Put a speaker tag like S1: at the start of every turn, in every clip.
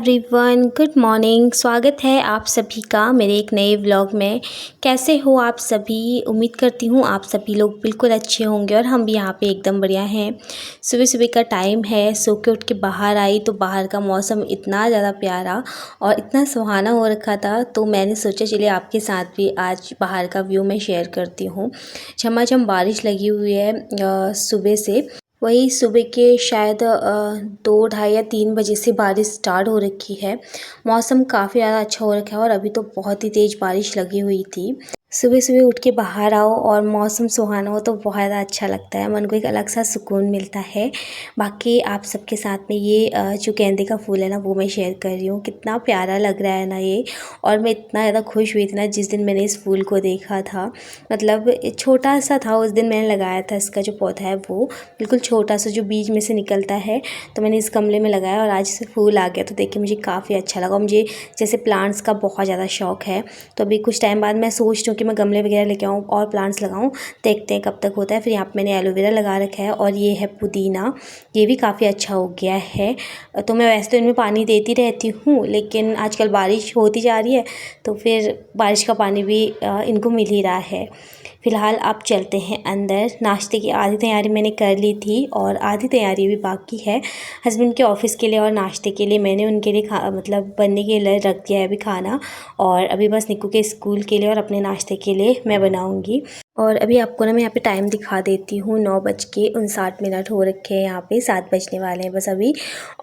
S1: Everyone, good morning. स्वागत है आप सभी का मेरे एक नए व्लॉग में। कैसे हो आप सभी? उम्मीद करती हूँ आप सभी लोग बिल्कुल अच्छे होंगे और हम भी यहाँ पे एकदम बढ़िया हैं। सुबह सुबह का टाइम है, सो के उठ के बाहर आई तो बाहर का मौसम इतना ज़्यादा प्यारा और इतना सुहाना हो रखा था, तो मैंने सोचा चलिए आपके साथ भी आज बाहर का व्यू मैं शेयर करती हूँ। झमाझम बारिश लगी हुई है सुबह से। वही सुबह के शायद 2 ढाई या 3 बजे से बारिश स्टार्ट हो रखी है। मौसम काफ़ी ज़्यादा अच्छा हो रखा है और अभी तो बहुत ही तेज़ बारिश लगी हुई थी। सुबह सुबह उठ के बाहर आओ और मौसम सुहाना हो तो बहुत ज़्यादा अच्छा लगता है, मन को एक अलग सा सुकून मिलता है। बाकी आप सबके साथ में ये जो गेंदे का फूल है ना, वो मैं शेयर कर रही हूँ। कितना प्यारा लग रहा है ना ये, और मैं इतना ज़्यादा खुश हुई थी ना जिस दिन मैंने इस फूल को देखा था। मतलब छोटा सा था उस दिन मैंने लगाया था, इसका जो पौधा है वो बिल्कुल छोटा सा जो बीज में से निकलता है, तो मैंने इस गमले में लगाया और आज इसे फूल आ गया तो देख के मुझे काफ़ी अच्छा लगा। मुझे जैसे प्लांट्स का बहुत ज़्यादा शौक है, तो अभी कुछ टाइम बाद मैं सोच रही हूँ कि मैं गमले वगैरह लेके आऊँ और प्लांट्स लगाऊँ। देखते हैं कब तक होता है। फिर यहाँ पे मैंने एलोवेरा लगा रखा है और ये है पुदीना, ये भी काफ़ी अच्छा हो गया है। तो मैं वैसे तो इनमें पानी देती रहती हूँ, लेकिन आजकल बारिश होती जा रही है तो फिर बारिश का पानी भी इनको मिल ही रहा है। फ़िलहाल आप चलते हैं अंदर। नाश्ते की आधी तैयारी मैंने कर ली थी और आधी तैयारी भी बाकी है। हस्बैंड के ऑफ़िस के लिए और नाश्ते के लिए मैंने उनके लिए मतलब बनने के लिए रख दिया है अभी खाना, और अभी बस निक्कू के स्कूल के लिए और अपने नाश्ते के लिए मैं बनाऊंगी। और अभी आपको ना मैं यहाँ पे टाइम दिखा देती हूँ, 9:59 हो रखे हैं, यहाँ पे 7 बजने वाले हैं बस अभी।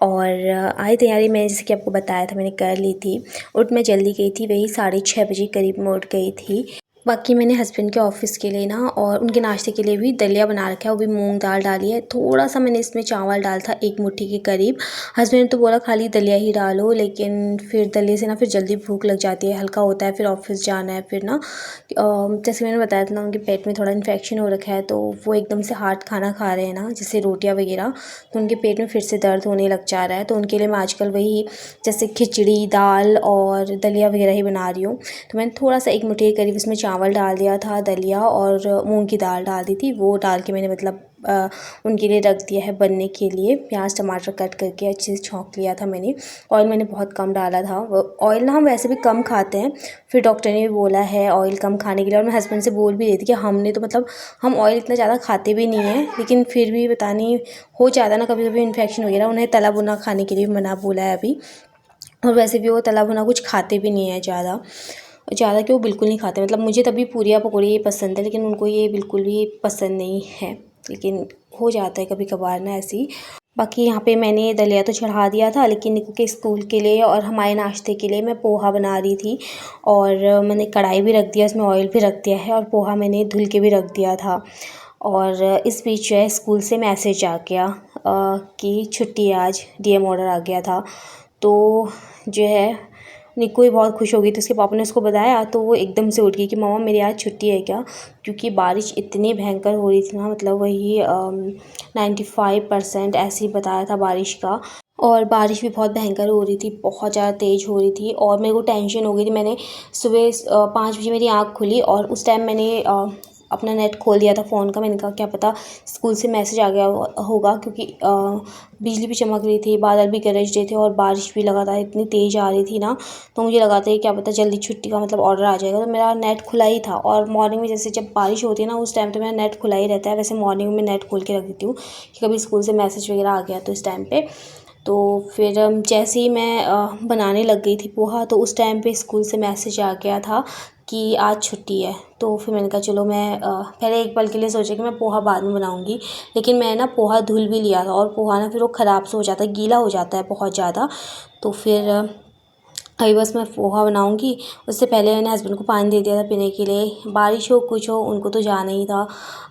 S1: और आधी तैयारी मैंने जैसे कि आपको बताया था मैंने कर ली थी। उठ मैं जल्दी गई थी, वही 6:30 बजे करीब में उठ गई थी। बाकी मैंने हस्बैंड के ऑफ़िस के लिए ना और उनके नाश्ते के लिए भी दलिया बना रखा है, वो भी मूंग दाल डाली है। थोड़ा सा मैंने इसमें चावल डाला था, 1 मुट्ठी के करीब। हस्बैंड ने तो बोला खाली दलिया ही डालो, लेकिन फिर दलिया से ना फिर जल्दी भूख लग जाती है, हल्का होता है, फिर ऑफ़िस जाना है। फिर ना जैसे मैंने बताया था ना, उनके पेट में थोड़ा इन्फेक्शन हो रखा है, तो वो एकदम से हार्ड खाना खा रहे हैं ना, जैसे रोटियाँ वगैरह, तो उनके पेट में फिर से दर्द होने लग जा रहा है। तो उनके लिए मैं आजकल वही जैसे खिचड़ी, दाल और दलिया वगैरह ही बना रही हूँ। तो मैंने थोड़ा सा 1 मुट्ठी के करीब इसमें चावल डाल दिया था, दलिया और मूंग की दाल डाल दी थी। वो डाल के मैंने मतलब उनके लिए रख दिया है बनने के लिए। प्याज टमाटर कट करके अच्छे से छौंक लिया था मैंने। ऑयल मैंने बहुत कम डाला था। ऑयल ना हम वैसे भी कम खाते हैं, फिर डॉक्टर ने भी बोला है ऑयल कम खाने के लिए। और मैं हस्बैंड से बोल भी रही थी कि हमने तो मतलब हम ऑयल इतना ज़्यादा खाते भी नहीं हैं, लेकिन फिर भी पता नहीं हो जाता है ना कभी कभी इन्फेक्शन वगैरह। उन्हें तला भुना खाने के लिए मना बोला है अभी, और वैसे भी वो तला भुना कुछ खाते भी नहीं है ज़्यादा कि वो बिल्कुल नहीं खाते। मतलब मुझे तभी पूरियाँ पकौड़ी ये पसंद है, लेकिन उनको ये बिल्कुल भी पसंद नहीं है, लेकिन हो जाता है कभी कभार ना ऐसी। बाकी यहाँ पे मैंने दलिया तो चढ़ा दिया था, लेकिन निक्कू के स्कूल के लिए और हमारे नाश्ते के लिए मैं पोहा बना रही थी। और मैंने कढ़ाई भी रख दिया, उसमें ऑयल भी रख दिया है, और पोहा मैंने धुल के भी रख दिया था। और इस बीच जो है स्कूल से मैसेज आ गया कि छुट्टी है, आज DM ऑर्डर आ गया था। तो जो है निक्कू भी बहुत खुश हो गई थी। उसके पापा ने उसको बताया तो वो एकदम से उठ गई कि मम्मा मेरी आज छुट्टी है क्या, क्योंकि बारिश इतनी भयंकर हो रही थी ना, मतलब वही 95% ऐसे ही बताया था बारिश का। और बारिश भी बहुत भयंकर हो रही थी, बहुत ज़्यादा तेज़ हो रही थी, और मेरे को टेंशन हो गई थी। मैंने सुबह 5 बजे मेरी आँख खुली और उस टाइम मैंने अपना नेट खोल दिया था फ़ोन का। मैंने कहा क्या पता स्कूल से मैसेज आ गया होगा, क्योंकि बिजली भी चमक रही थी, बादल भी गरज रहे थे और बारिश भी लगातार इतनी तेज़ आ रही थी ना, तो मुझे लगा था कि क्या पता जल्दी छुट्टी का मतलब ऑर्डर आ जाएगा। तो मेरा नेट खुला ही था, और मॉर्निंग में जैसे जब बारिश होती है ना उस टाइम तो मेरा नेट खुला ही रहता है। वैसे मॉर्निंग में नेट खोल के रख देती हूँ कि कभी स्कूल से मैसेज वगैरह आ गया तो इस टाइम पर। तो फिर जैसे ही मैं बनाने लग गई थी पोहा, तो उस टाइम पे स्कूल से मैसेज आ गया था कि आज छुट्टी है। तो फिर मैंने कहा चलो मैं पहले एक पल के लिए सोचा कि मैं पोहा बाद में बनाऊंगी, लेकिन मैं ना पोहा धुल भी लिया था, और पोहा ना फिर वो ख़राब से हो जाता है, गीला हो जाता है बहुत ज़्यादा। तो फिर अभी बस मैं पोहा बनाऊंगी। उससे पहले मैंने हस्बैंड को पानी दे दिया था पीने के लिए। बारिश हो कुछ हो उनको तो जाना ही था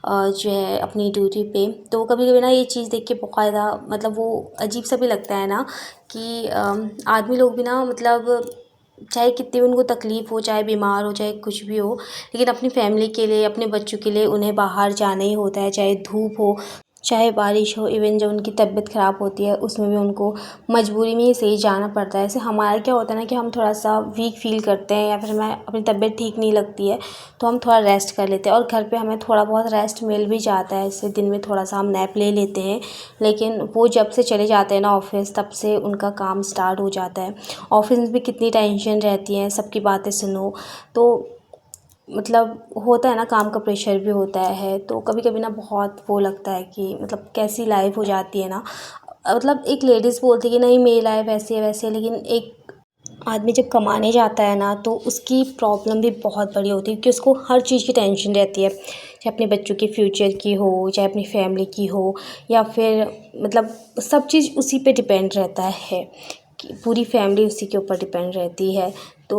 S1: जो है अपनी ड्यूटी पे। तो कभी कभी ना ये चीज़ देख के बहुत ज़्यादा मतलब वो अजीब सा भी लगता है ना कि आदमी लोग भी ना मतलब चाहे कितनी भी उनको तकलीफ़ हो, चाहे बीमार हो, चाहे कुछ भी हो, लेकिन अपनी फैमिली के लिए, अपने बच्चों के लिए उन्हें बाहर जाना ही होता है, चाहे धूप हो, चाहे बारिश हो, इवन जब उनकी तबीयत ख़राब होती है उसमें भी उनको मजबूरी में ही सही जाना पड़ता है। ऐसे हमारा क्या होता है ना कि हम थोड़ा-सा वीक फ़ील करते हैं या फिर हमें अपनी तबीयत ठीक नहीं लगती है तो हम थोड़ा रेस्ट कर लेते हैं, और घर पे हमें थोड़ा बहुत रेस्ट मिल भी जाता है। ऐसे दिन में थोड़ा-सा हम नैप ले लेते हैं, लेकिन वो जब से चले जाते हैं ना ऑफ़िस, तब से उनका काम स्टार्ट हो जाता है। ऑफ़िस में भी कितनी टेंशन रहती है, सबकी बातें सुनो, तो मतलब होता है ना, काम का प्रेशर भी होता है। तो कभी-कभी ना बहुत वो लगता है कि मतलब कैसी लाइफ़ हो जाती है ना। मतलब एक लेडीज़ बोलती है कि नहीं मेरी लाइफ़ ऐसी है वैसी है, लेकिन एक आदमी जब कमाने जाता है ना तो उसकी प्रॉब्लम भी बहुत बड़ी होती है, क्योंकि उसको हर चीज़ की टेंशन रहती है, चाहे अपने बच्चों के फ्यूचर की हो, चाहे अपनी फैमिली की हो, या फिर मतलब सब चीज़ उसी पे डिपेंड रहता है कि पूरी फैमिली उसी के ऊपर डिपेंड रहती है। तो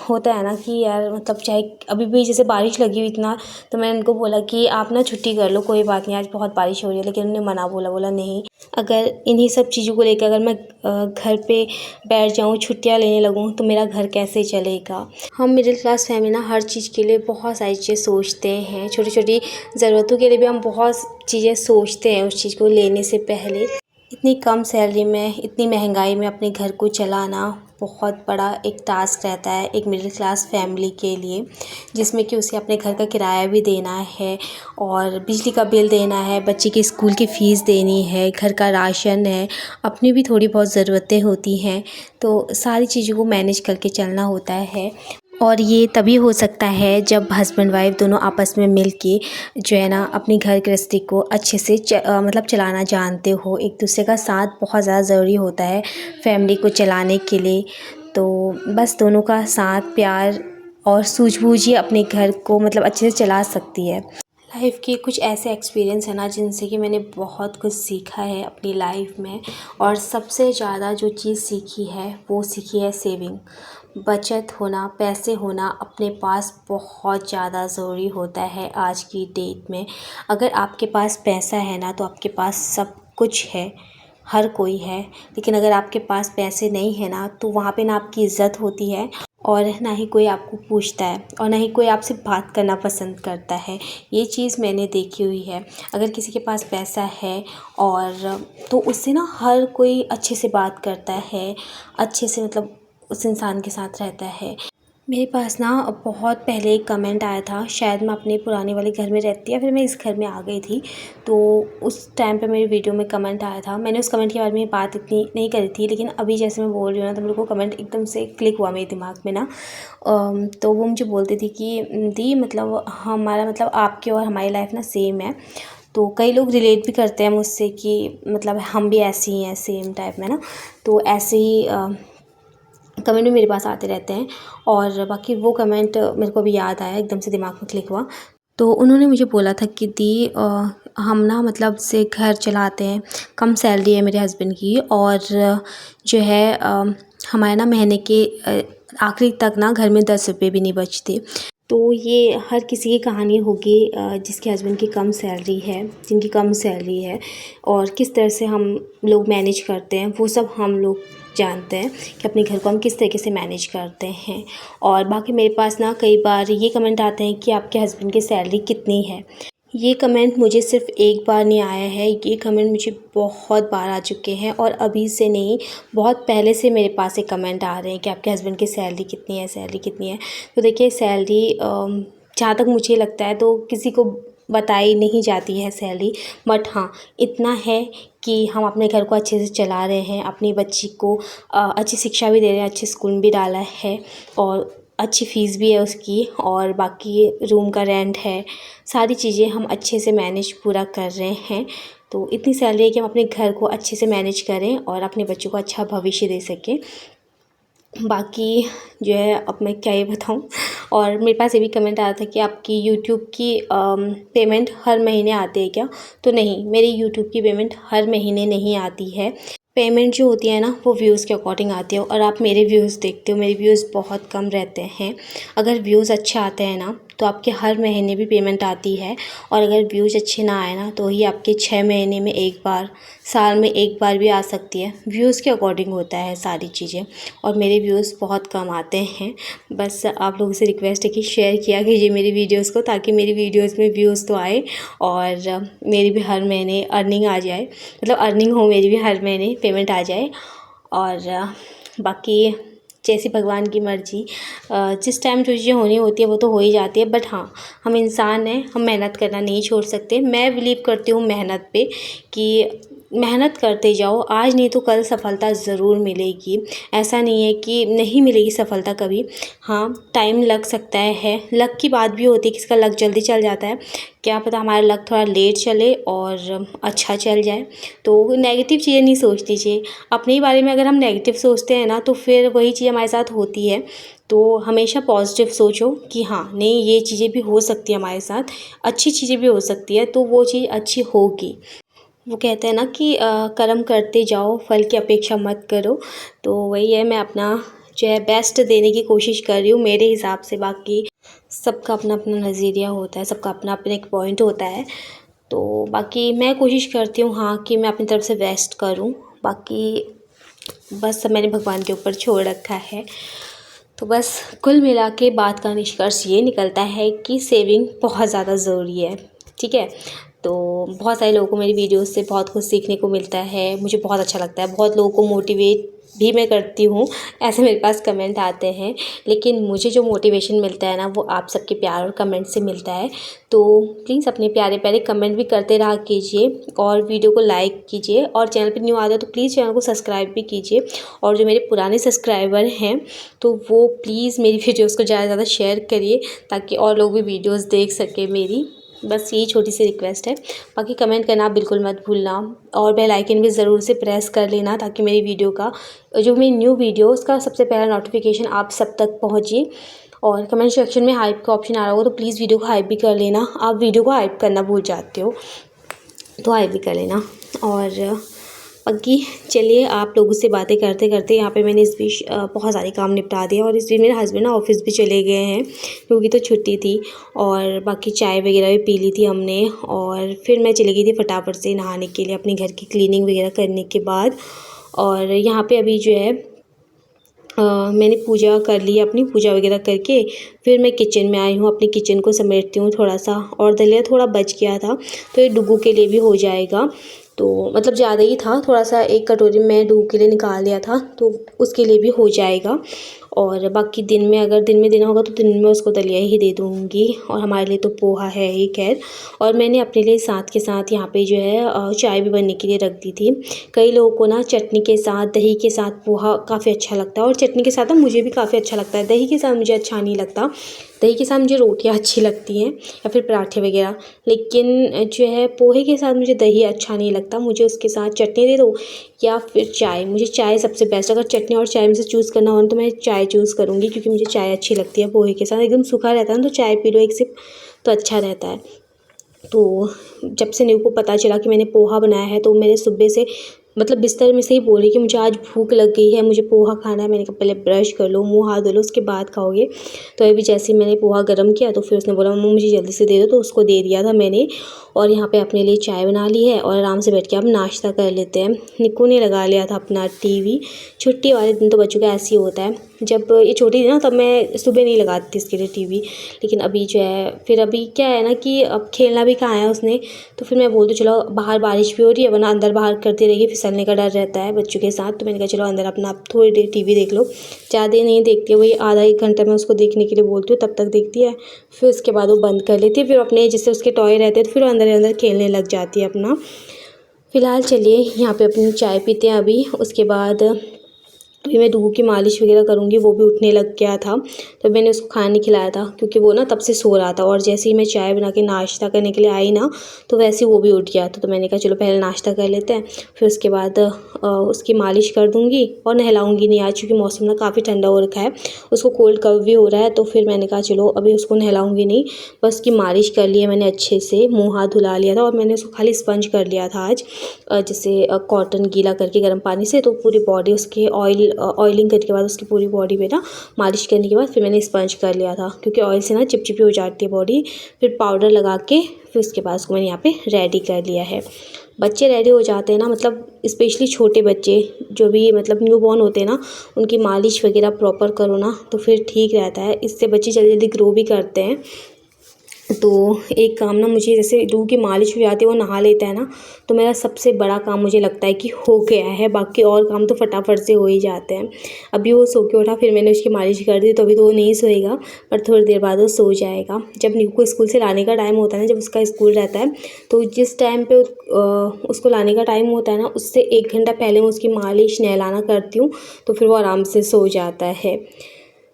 S1: होता है ना कि यार मतलब चाहे अभी भी जैसे बारिश लगी हुई इतना, तो मैंने उनको बोला कि आप ना छुट्टी कर लो, कोई बात नहीं, आज बहुत बारिश हो रही है, लेकिन उन्होंने मना बोला नहीं, अगर इन्हीं सब चीज़ों को लेकर अगर मैं घर पे बैठ जाऊँ, छुट्टियाँ लेने लगूँ, तो मेरा घर कैसे चलेगा। हम मिडिल क्लास फैमिली ना हर चीज़ के लिए बहुत सारी चीज़ें सोचते हैं, छोटी-छोटी ज़रूरतों के लिए भी हम बहुत चीज़ें सोचते हैं उस चीज़ को लेने से पहले। इतनी कम सैलरी में, इतनी महंगाई में अपने घर को चलाना बहुत बड़ा एक टास्क रहता है एक मिडिल क्लास फैमिली के लिए, जिसमें कि उसे अपने घर का किराया भी देना है और बिजली का बिल देना है, बच्चे की स्कूल की फ़ीस देनी है, घर का राशन है, अपनी भी थोड़ी बहुत ज़रूरतें होती हैं। तो सारी चीज़ों को मैनेज करके चलना होता है, और ये तभी हो सकता है जब हस्बैंड वाइफ दोनों आपस में मिल के जो है ना अपनी घर गृहस्थी को अच्छे से मतलब चलाना जानते हो। एक दूसरे का साथ बहुत ज़्यादा ज़रूरी होता है फैमिली को चलाने के लिए। तो बस दोनों का साथ, प्यार और सूझबूझ ही अपने घर को मतलब अच्छे से चला सकती है। लाइफ़ के कुछ ऐसे एक्सपीरियंस हैं ना जिनसे कि मैंने बहुत कुछ सीखा है अपनी लाइफ में, और सबसे ज़्यादा जो चीज़ सीखी है वो सीखी है सेविंग। बचत होना, पैसे होना अपने पास बहुत ज़्यादा ज़रूरी होता है आज की डेट में। अगर आपके पास पैसा है ना तो आपके पास सब कुछ है, हर कोई है। लेकिन अगर आपके पास पैसे नहीं है ना तो वहाँ पे ना आपकी इज़्ज़त होती है, और ना ही कोई आपको पूछता है, और ना ही कोई आपसे बात करना पसंद करता है। ये चीज़ मैंने देखी हुई है। अगर किसी के पास पैसा है और तो उससे ना हर कोई अच्छे से बात करता है, अच्छे से मतलब उस इंसान के साथ रहता है। मेरे पास ना बहुत पहले एक कमेंट आया था, शायद मैं अपने पुराने वाले घर में रहती या फिर मैं इस घर में आ गई थी, तो उस टाइम पे मेरी वीडियो में कमेंट आया था। मैंने उस कमेंट के बारे में बात इतनी नहीं करी थी, लेकिन अभी जैसे मैं बोल रही हूँ ना तो मेरे को कमेंट एकदम से क्लिक हुआ मेरे दिमाग में ना। तो वो मुझे बोलती थी कि दी मतलब हमारा मतलब आपकी और हमारी लाइफ ना सेम है। तो कई लोग रिलेट भी करते हैं मुझसे कि मतलब हम भी ऐसे ही हैं सेम टाइप में ना। तो ऐसे ही कमेंट भी मेरे पास आते रहते हैं, और बाकी वो कमेंट मेरे को अभी याद आया, एकदम से दिमाग में क्लिक हुआ। तो उन्होंने मुझे बोला था कि दी हम ना मतलब से घर चलाते हैं, कम सैलरी है मेरे हस्बैंड की, और जो है हमारे ना महीने के आखिरी तक ना घर में 10 रुपये भी नहीं बचते। तो ये हर किसी की कहानी होगी जिसके हस्बैंड की कम सैलरी है, जिनकी कम सैलरी है, और किस तरह से हम लोग मैनेज करते हैं वो सब हम लोग जानते हैं कि अपने घर को हम किस तरीके से मैनेज करते हैं। और बाकी मेरे पास ना कई बार ये कमेंट आते हैं कि आपके हस्बैंड की सैलरी कितनी है। ये कमेंट मुझे सिर्फ़ एक बार नहीं आया है, ये कमेंट मुझे बहुत बार आ चुके हैं, और अभी से नहीं, बहुत पहले से मेरे पास ये कमेंट आ रहे हैं कि आपके हस्बैंड की सैलरी कितनी है, सैलरी कितनी है। तो देखिए सैलरी जहाँ तक मुझे लगता है तो किसी को बताई नहीं जाती है सैलरी, बट हाँ इतना है कि हम अपने घर को अच्छे से चला रहे हैं, अपनी बच्ची को अच्छी शिक्षा भी दे रहे हैं, अच्छे स्कूल में भी डाला है, और अच्छी फ़ीस भी है उसकी, और बाकी रूम का रेंट है, सारी चीज़ें हम अच्छे से मैनेज पूरा कर रहे हैं। तो इतनी सैलरी है कि हम अपने घर को अच्छे से मैनेज करें और अपने बच्चों को अच्छा भविष्य दे सकें। बाकी जो है अब मैं क्या ही बताऊँ। और मेरे पास ये भी कमेंट आया था कि आपकी यूट्यूब की पेमेंट हर महीने आती है क्या? तो नहीं, मेरी यूट्यूब की पेमेंट हर महीने नहीं आती है। पेमेंट जो होती है ना वो व्यूज़ के अकॉर्डिंग आती है, और आप मेरे व्यूज़ देखते हो, मेरे व्यूज़ बहुत कम रहते हैं। अगर व्यूज़ अच्छे आते हैं ना तो आपके हर महीने भी पेमेंट आती है। और अगर व्यूज़ अच्छे ना आए ना तो ही आपके 6 महीने में एक बार, साल में एक बार भी आ सकती है। व्यूज़ के अकॉर्डिंग होता है सारी चीज़ें, और मेरे व्यूज़ बहुत कम आते हैं। बस आप लोगों से रिक्वेस्ट है कि शेयर किया कीजिए मेरी वीडियोज़ को, ताकि मेरी वीडियोज़ में व्यूज़ तो आए और मेरी भी हर महीने अर्निंग आ जाए, मतलब अर्निंग हो मेरी भी, हर महीने पेमेंट आ जाए। और बाकी जैसी भगवान की मर्ज़ी, जिस टाइम जो चीज़ें होनी होती है वो तो हो ही जाती है। बट हाँ, हम इंसान हैं, हम मेहनत करना नहीं छोड़ सकते। मैं बिलीव करती हूँ मेहनत पे, कि मेहनत करते जाओ, आज नहीं तो कल सफलता ज़रूर मिलेगी। ऐसा नहीं है कि नहीं मिलेगी सफलता कभी। हाँ, टाइम लग सकता है, लक की बात भी होती है, किसका लक जल्दी चल जाता है, क्या पता हमारा लक थोड़ा लेट चले और अच्छा चल जाए। तो नेगेटिव चीज़ें नहीं सोचनी चाहिए अपने ही बारे में। अगर हम नेगेटिव सोचते हैं ना तो फिर वही चीज़ हमारे साथ होती है। तो हमेशा पॉजिटिव सोचो कि हाँ नहीं, ये चीज़ें भी हो सकती है हमारे साथ, अच्छी चीज़ें भी हो सकती है, तो वो चीज़ अच्छी होगी। वो कहते हैं ना कि कर्म करते जाओ, फल की अपेक्षा मत करो। तो वही है, मैं अपना जो है बेस्ट देने की कोशिश कर रही हूँ मेरे हिसाब से। बाकी सबका अपना अपना नज़रिया होता है, सबका अपना अपना एक पॉइंट होता है। तो बाकी मैं कोशिश करती हूँ हाँ कि मैं अपनी तरफ से बेस्ट करूँ। बाकी बस सब मैंने भगवान के ऊपर छोड़ रखा है। तो बस कुल मिला के बात का निष्कर्ष ये निकलता है कि सेविंग बहुत ज़्यादा ज़रूरी है, ठीक है। तो बहुत सारे लोगों को मेरी वीडियोस से बहुत कुछ सीखने को मिलता है, मुझे बहुत अच्छा लगता है। बहुत लोगों को मोटिवेट भी मैं करती हूँ, ऐसे मेरे पास कमेंट आते हैं। लेकिन मुझे जो मोटिवेशन मिलता है ना, वो आप सबके प्यार और कमेंट से मिलता है। तो प्लीज़ अपने प्यारे प्यारे कमेंट भी करते रहा कीजिए, और वीडियो को लाइक कीजिए, और चैनल पर न्यू आ जाए तो प्लीज़ चैनल को सब्सक्राइब भी कीजिए। और जो मेरे पुराने सब्सक्राइबर हैं तो वो प्लीज़ मेरी वीडियोज़ को ज़्यादा से ज़्यादा शेयर करिए, ताकि और लोग भी वीडियोज़ देख सकें मेरी। बस यही छोटी सी रिक्वेस्ट है। बाकी कमेंट करना आप बिल्कुल मत भूलना, और बेल आइकन भी ज़रूर से प्रेस कर लेना, ताकि मेरी वीडियो का जो मेरी न्यू वीडियो उसका सबसे पहला नोटिफिकेशन आप सब तक पहुँचे। और कमेंट सेक्शन में हाइप का ऑप्शन आ रहा होगा तो प्लीज़ वीडियो को हाइप भी कर लेना। आप वीडियो को हाइप करना भूल जाते हो तो हाइप भी कर लेना। और बाकी चलिए, आप लोगों से बातें करते करते यहाँ पे मैंने इस बीच बहुत सारे काम निपटा दिए, और इस बीच मेरे हस्बैंड ना ऑफिस भी चले गए हैं क्योंकि तो छुट्टी थी। और बाकी चाय वगैरह भी पी ली थी हमने, और फिर मैं चली गई थी फटाफट से नहाने के लिए, अपने घर की क्लीनिंग वगैरह करने के बाद। और यहाँ पे अभी जो है मैंने पूजा कर ली, अपनी पूजा वगैरह करके फिर मैं किचन में आई हूँ, अपनी किचन को समेटती हूँ थोड़ा सा। और दलिया थोड़ा बच गया था तो ये डुगू के लिए भी हो जाएगा। तो मतलब ज़्यादा ही था, थोड़ा सा एक कटोरी में डुगू के लिए निकाल लिया था, तो उसके लिए भी हो जाएगा। और बाकी दिन में अगर दिन में देना होगा तो दिन में उसको दलिया ही दे दूँगी। और हमारे लिए तो पोहा है ही खैर। और मैंने अपने लिए साथ के साथ यहाँ पे जो है चाय भी बनने के लिए रख दी थी। कई लोगों को ना चटनी के साथ, दही के साथ पोहा काफ़ी अच्छा लगता है, और चटनी के साथ ना मुझे भी काफ़ी अच्छा लगता है। दही के साथ मुझे अच्छा नहीं लगता, दही के साथ मुझे रोटियाँ अच्छी लगती हैं या फिर पराठे वगैरह। लेकिन जो है पोहे के साथ मुझे दही अच्छा नहीं लगता, मुझे उसके साथ चटनी दे दो या फिर चाय। मुझे चाय सबसे बेस्ट, अगर चटनी और चाय में से चूज़ करना हो तो मैं चाय चूज़ करूँगी, क्योंकि मुझे चाय अच्छी लगती है पोहे के साथ। एकदम सूखा रहता है ना तो चाय पी लो एक सिप तो अच्छा रहता है। तो जब से न्यू को पता चला कि मैंने पोहा बनाया है तो मेरे सुबह से मतलब बिस्तर में से ही बोल रही कि मुझे आज भूख लग गई है, मुझे पोहा खाना है। मैंने कहा पहले ब्रश कर लो, मुंह हाथ धो लो, उसके बाद खाओगे। तो अभी जैसे ही मैंने पोहा गर्म किया तो फिर उसने बोला मम्मा मुझे जल्दी से दे दो, तो उसको दे दिया था मैंने। और यहाँ पे अपने लिए चाय बना ली है और आराम से बैठ के अब नाश्ता कर लेते हैं। निक्कू ने लगा लिया था अपना टीवी। छुट्टी वाले दिन तो बच्चों का ऐसे ही होता है, जब ये छोटी थी ना तब मैं सुबह नहीं लगाती थी इसके लिए टीवी। लेकिन अभी जो है फिर अभी क्या है ना कि अब खेलना भी कहाँ है उसने, तो फिर मैं बोलती चलो बाहर बारिश भी हो रही है, वरना अंदर बाहर करती रहेगी, फिसलने का डर रहता है बच्चों के साथ। तो मैंने कहा चलो अंदर अपना आप थोड़ी देर टीवी देख लो। ज़्यादा देर नहीं देखती है, वही आधा एक घंटा मैं उसको देखने के लिए बोलती हूँ, तब तक देखती है। फिर उसके बाद वो बंद कर लेती है, फिर अपने जिससे उसके टॉय रहते हैं तो फिर अंदर अंदर खेलने लग जाती है अपना। फ़िलहाल चलिए यहाँ पे अपनी चाय पीते हैं अभी, उसके बाद अभी मैं डुगू की मालिश वगैरह करूँगी। वो भी उठने लग गया था तो मैंने उसको खाना नहीं खिलाया था, क्योंकि वो ना तब से सो रहा था। और जैसे ही मैं चाय बना के नाश्ता करने के लिए आई ना तो वैसे ही वो भी उठ गया था। तो मैंने कहा चलो पहले नाश्ता कर लेते हैं, फिर उसके बाद उसकी मालिश कर दूँगी। और नहलाऊँगी नहीं आज, क्योंकि मौसम ना काफ़ी ठंडा हो रखा है, उसको कोल्ड कफ भी हो रहा है। तो फिर मैंने कहा चलो अभी उसको नहलाऊँगी नहीं, बस उसकी मालिश कर ली है मैंने अच्छे से, मुँह हाथ धुला लिया था। और मैंने उसको खाली स्पंज कर लिया था आज, जैसे कॉटन गीला करके गर्म पानी से, तो पूरी बॉडी उसके ऑयल ऑयलिंग करने के बाद उसकी पूरी बॉडी पे ना मालिश करने के बाद फिर मैंने स्पंज कर लिया था, क्योंकि ऑयल से ना चिपचिपी हो जाती है बॉडी। फिर पाउडर लगा के फिर उसके बाद उसको मैंने यहाँ पे रेडी कर लिया है। बच्चे रेडी हो जाते हैं ना, मतलब स्पेशली छोटे बच्चे जो भी मतलब न्यू बॉर्न होते हैं ना, उनकी मालिश वगैरह प्रॉपर करो ना तो फिर ठीक रहता है। इससे बच्चे जल्दी जल्दी ग्रो भी करते हैं। तो एक काम ना मुझे, जैसे रूह की मालिश भी आती है, वो नहा लेता है ना, तो मेरा सबसे बड़ा काम मुझे लगता है कि हो गया है। बाकी और काम तो फटाफट से हो ही जाते हैं। अभी वो सो के उठा, फिर मैंने उसकी मालिश कर दी, तो अभी तो वो नहीं सोएगा, पर थोड़ी देर बाद वो सो जाएगा। जब नीकू को स्कूल से लाने का टाइम होता है ना, जब उसका स्कूल रहता है, तो जिस टाइम पे उसको लाने का टाइम होता है ना, उससे 1 घंटा पहले मैं उसकी मालिश नहलाना करती हूँ, तो फिर वो आराम से सो जाता है।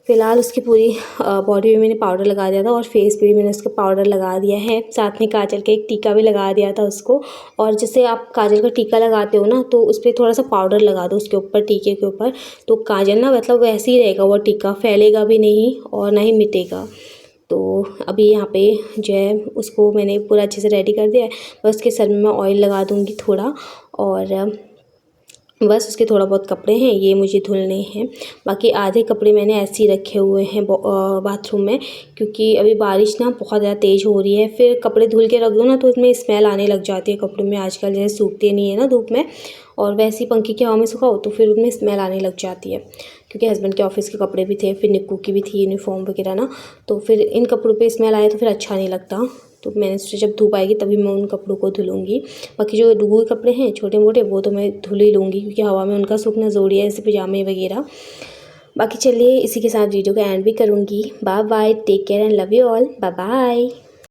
S1: फ़िलहाल उसकी पूरी बॉडी में मैंने पाउडर लगा दिया था और फेस पे भी मैंने उसका पाउडर लगा दिया है। साथ में काजल का एक टीका भी लगा दिया था उसको। और जैसे आप काजल का टीका लगाते हो ना, तो उस पर थोड़ा सा पाउडर लगा दो उसके ऊपर, टीके के ऊपर, तो काजल ना मतलब वैसे ही रहेगा, वो टीका फैलेगा भी नहीं और ना ही मिटेगा। तो अभी यहाँ पे जो है उसको मैंने पूरा अच्छे से रेडी कर दिया है। बस उसके सर में मैं ऑयल लगा दूँगी थोड़ा, और बस उसके थोड़ा बहुत कपड़े हैं ये मुझे धुलने हैं। बाकी आधे कपड़े मैंने ऐसे ही रखे हुए हैं बाथरूम में, क्योंकि अभी बारिश ना बहुत ज़्यादा तेज़ हो रही है। फिर कपड़े धुल के रख दो ना तो इसमें स्मेल आने लग जाती है कपड़ों में, आजकल जैसे सूखते नहीं है ना धूप में, और वैसे ही पंखे की हवा में सुखाओ तो फिर उनमें स्मेल आने लग जाती है। क्योंकि हस्बैंड के ऑफिस के कपड़े भी थे, फिर निक्कू की भी थी यूनिफॉर्म वगैरह ना, तो फिर इन कपड़ों पे स्मेल आए तो फिर अच्छा नहीं लगता। तो मैंने सोचा जब धूप आएगी तभी मैं उन कपड़ों को धुलूँगी। बाकी जो डूबे हुए कपड़े हैं छोटे मोटे, वो तो मैं धुल ही लूँगी, क्योंकि हवा में उनका सूखना ज़रूरी है, जैसे पजामे वगैरह। बाकी चलिए इसी के साथ वीडियो का एंड भी करूँगी। Bye bye, take care and love you all, bye bye.